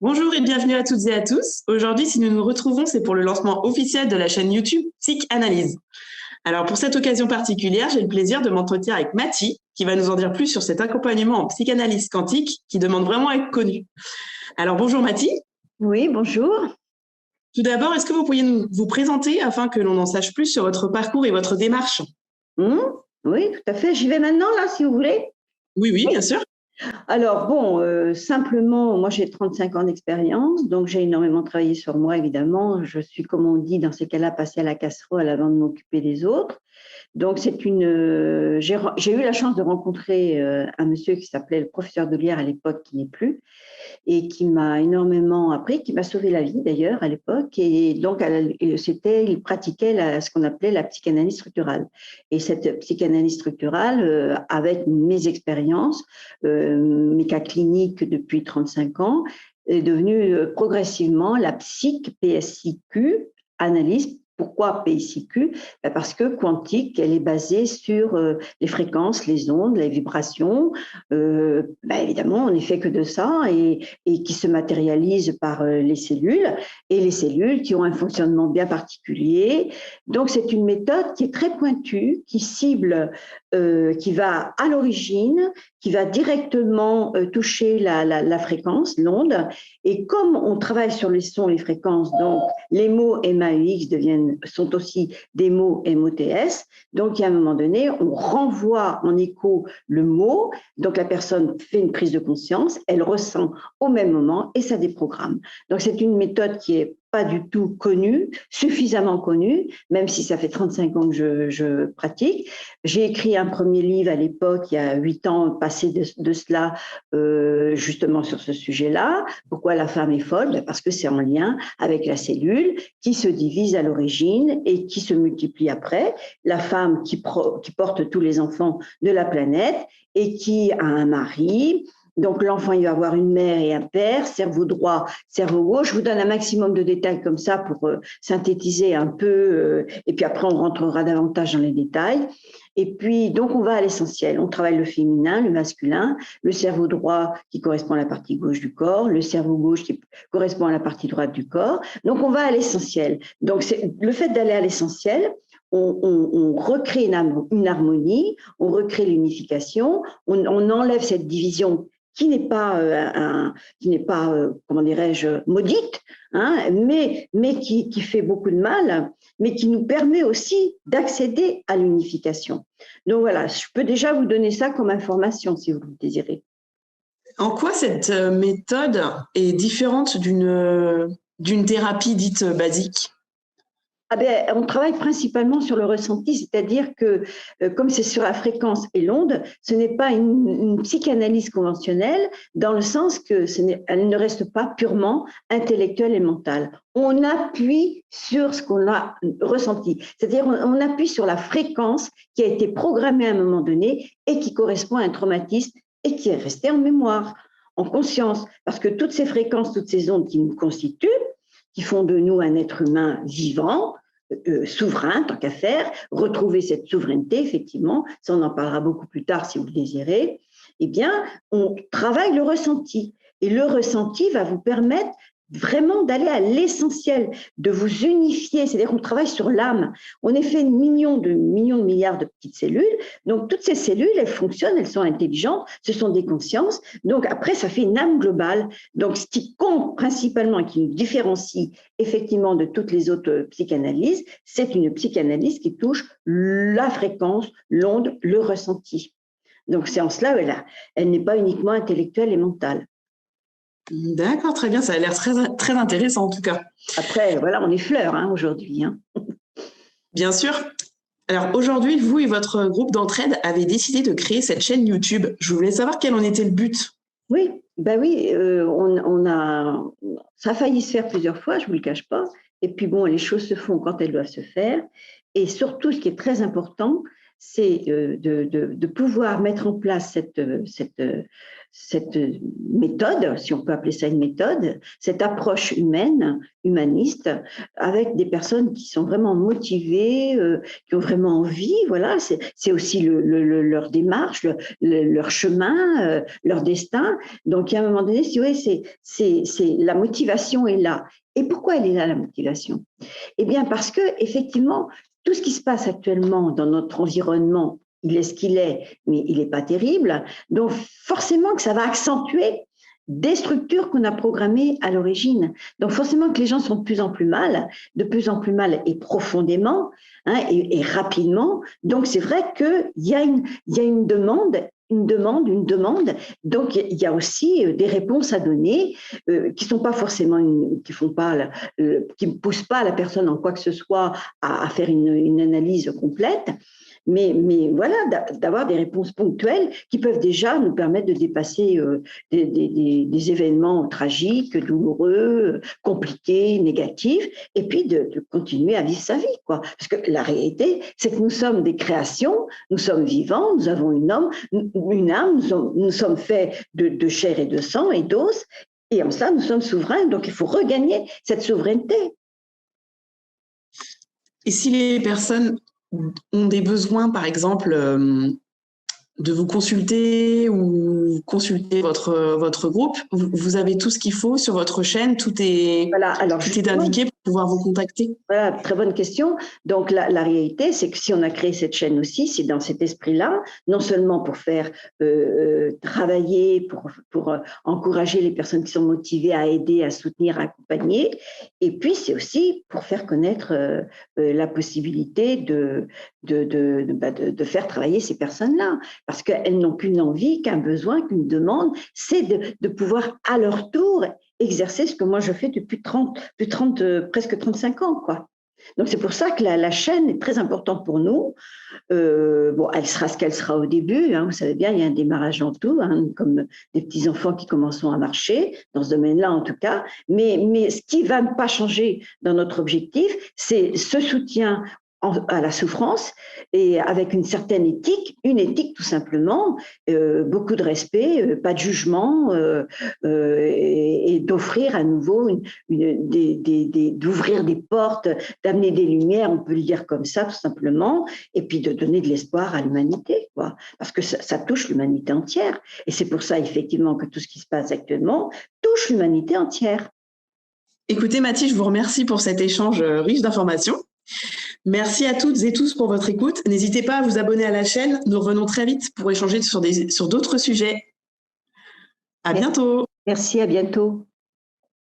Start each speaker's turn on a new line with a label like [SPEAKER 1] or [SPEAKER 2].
[SPEAKER 1] Bonjour et bienvenue à toutes et à tous. Aujourd'hui, si nous nous retrouvons, c'est pour le lancement officiel de la chaîne YouTube Psychanalyse. Alors, pour cette occasion particulière, j'ai le plaisir de m'entretenir avec Mathie, qui va nous en dire plus sur cet accompagnement en psychanalyse quantique qui demande vraiment à être connu. Alors, bonjour Mathie.
[SPEAKER 2] Oui, bonjour.
[SPEAKER 1] Tout d'abord, est-ce que vous pourriez vous présenter afin que l'on en sache plus sur votre parcours et votre démarche?
[SPEAKER 2] Oui, tout à fait. J'y vais maintenant, là, si vous voulez.
[SPEAKER 1] Oui, bien sûr.
[SPEAKER 2] Alors, bon, simplement, moi, j'ai 35 ans d'expérience, donc j'ai énormément travaillé sur moi, évidemment. Je suis, comme on dit, dans ces cas-là, passée à la casserole avant de m'occuper des autres. Donc, j'ai eu la chance de rencontrer un monsieur qui s'appelait le professeur de Lière à l'époque, qui n'est plus, et qui m'a énormément appris, qui m'a sauvé la vie d'ailleurs à l'époque. Et donc, il pratiquait ce qu'on appelait la psychanalyse structurale. Et cette psychanalyse structurale, avec mes expériences, mes cas cliniques depuis 35 ans, est devenue progressivement la PSIQ, analyse. Pourquoi PSIQ? Parce que quantique, elle est basée sur les fréquences, les ondes, les vibrations. Évidemment, on n'est fait que de ça et qui se matérialise par les cellules, et les cellules qui ont un fonctionnement bien particulier. Donc, c'est une méthode qui est très pointue, qui cible, qui va à l'origine, qui va directement toucher la fréquence, l'onde. Et comme on travaille sur les sons, les fréquences, donc les mots MAUX sont aussi des mots MOTS. Donc, il y a un moment donné, on renvoie en écho le mot. Donc, la personne fait une prise de conscience, elle ressent au même moment et ça déprogramme. Donc, c'est une méthode qui est pas du tout connue, suffisamment connue, même si ça fait 35 ans que je pratique. J'ai écrit un premier livre à l'époque, il y a 8 ans passé de cela, justement sur ce sujet-là. Pourquoi la femme est folle? Parce que c'est en lien avec la cellule qui se divise à l'origine et qui se multiplie après. La femme qui porte tous les enfants de la planète et qui a un mari. Donc, l'enfant, il va avoir une mère et un père, cerveau droit, cerveau gauche. Je vous donne un maximum de détails comme ça pour synthétiser un peu, et puis après, on rentrera davantage dans les détails. Et puis, donc, on va à l'essentiel. On travaille le féminin, le masculin, le cerveau droit qui correspond à la partie gauche du corps, le cerveau gauche qui correspond à la partie droite du corps. Donc, on va à l'essentiel. Donc, c'est le fait d'aller à l'essentiel. On recrée une harmonie, on recrée l'unification, on enlève cette division qui n'est pas, comment dirais-je, maudite, hein, mais qui fait beaucoup de mal, mais qui nous permet aussi d'accéder à l'unification. Donc voilà, je peux déjà vous donner ça comme information si vous le désirez.
[SPEAKER 1] En quoi cette méthode est différente d'une thérapie dite basique?
[SPEAKER 2] On travaille principalement sur le ressenti, c'est-à-dire que comme c'est sur la fréquence et l'onde, ce n'est pas une psychanalyse conventionnelle dans le sens que elle ne reste pas purement intellectuelle et mentale. On appuie sur ce qu'on a ressenti, c'est-à-dire on appuie sur la fréquence qui a été programmée à un moment donné et qui correspond à un traumatisme et qui est resté en mémoire, en conscience, parce que toutes ces fréquences, toutes ces ondes qui nous constituent, qui font de nous un être humain vivant, souverain, tant qu'à faire, retrouver cette souveraineté, effectivement, ça on en parlera beaucoup plus tard si vous le désirez, eh bien, on travaille le ressenti. Et le ressenti va vous permettre vraiment d'aller à l'essentiel, de vous unifier, c'est-à-dire qu'on travaille sur l'âme. On est fait millions de milliards de petites cellules, donc toutes ces cellules, elles fonctionnent, elles sont intelligentes, ce sont des consciences, donc après, ça fait une âme globale. Donc ce qui compte principalement et qui nous différencie effectivement de toutes les autres psychanalyses, c'est une psychanalyse qui touche la fréquence, l'onde, le ressenti. Donc c'est en cela, elle n'est pas uniquement intellectuelle et mentale.
[SPEAKER 1] D'accord, très bien, ça a l'air très, très intéressant en tout cas.
[SPEAKER 2] Après, voilà, on est fleurs aujourd'hui. Hein.
[SPEAKER 1] Bien sûr. Alors aujourd'hui, vous et votre groupe d'entraide avez décidé de créer cette chaîne YouTube. Je voulais savoir quel en était le but.
[SPEAKER 2] Oui, ça a failli se faire plusieurs fois, je ne vous le cache pas. Et puis bon, les choses se font quand elles doivent se faire. Et surtout, ce qui est très important, c'est de pouvoir mettre en place cette méthode, si on peut appeler ça une méthode, cette approche humaine, humaniste, avec des personnes qui sont vraiment motivées, qui ont vraiment envie. Voilà, c'est aussi leur démarche, leur chemin, leur destin. Donc, à un moment donné, si vous voyez, la motivation est là. Et pourquoi elle est là, la motivation? Eh bien, parce que effectivement, tout ce qui se passe actuellement dans notre environnement, il est ce qu'il est, mais il n'est pas terrible. Donc, forcément que ça va accentuer des structures qu'on a programmées à l'origine. Donc, forcément que les gens sont de plus en plus mal et profondément, hein, et rapidement. Donc, c'est vrai qu'il y a une demande. Donc, il y a aussi des réponses à donner qui sont pas forcément, qui ne poussent pas la personne en quoi que ce soit à faire une analyse complète. Mais voilà, d'avoir des réponses ponctuelles qui peuvent déjà nous permettre de dépasser des événements tragiques, douloureux, compliqués, négatifs, et puis de continuer à vivre sa vie, quoi. Parce que la réalité, c'est que nous sommes des créations, nous sommes vivants, nous avons une âme, nous sommes faits de chair et de sang et d'os, et en ça, nous sommes souverains. Donc, il faut regagner cette souveraineté.
[SPEAKER 1] Et si les personnes ont des besoins, par exemple, de vous consulter ou consulter votre groupe, vous avez tout ce qu'il faut sur votre chaîne, tout est indiqué pour pouvoir vous contacter?
[SPEAKER 2] Voilà, très bonne question. Donc, la réalité, c'est que si on a créé cette chaîne aussi, c'est dans cet esprit-là, non seulement pour faire travailler, pour encourager les personnes qui sont motivées à aider, à soutenir, à accompagner, et puis c'est aussi pour faire connaître la possibilité de faire travailler ces personnes-là, parce qu'elles n'ont qu'une envie, qu'un besoin, qu'une demande, c'est de pouvoir à leur tour exercer ce que moi je fais depuis presque 35 ans, quoi. Donc c'est pour ça que la chaîne est très importante pour nous. Bon, elle sera ce qu'elle sera au début, hein, vous savez bien, il y a un démarrage en tout, hein, comme des petits enfants qui commenceront à marcher, dans ce domaine-là en tout cas. Mais ce qui va ne pas changer dans notre objectif, c'est ce soutien à la souffrance et avec une certaine éthique, une éthique tout simplement, beaucoup de respect, pas de jugement, et d'offrir à nouveau d'ouvrir des portes, d'amener des lumières, on peut le dire comme ça tout simplement, et puis de donner de l'espoir à l'humanité, quoi, parce que ça touche l'humanité entière, et c'est pour ça effectivement que tout ce qui se passe actuellement touche l'humanité entière.
[SPEAKER 1] Écoutez Mathie, je vous remercie pour cet échange riche d'informations. Merci à toutes et tous pour votre écoute. N'hésitez pas à vous abonner à la chaîne. Nous revenons très vite pour échanger sur d'autres sujets. À bientôt.
[SPEAKER 2] Merci, à bientôt.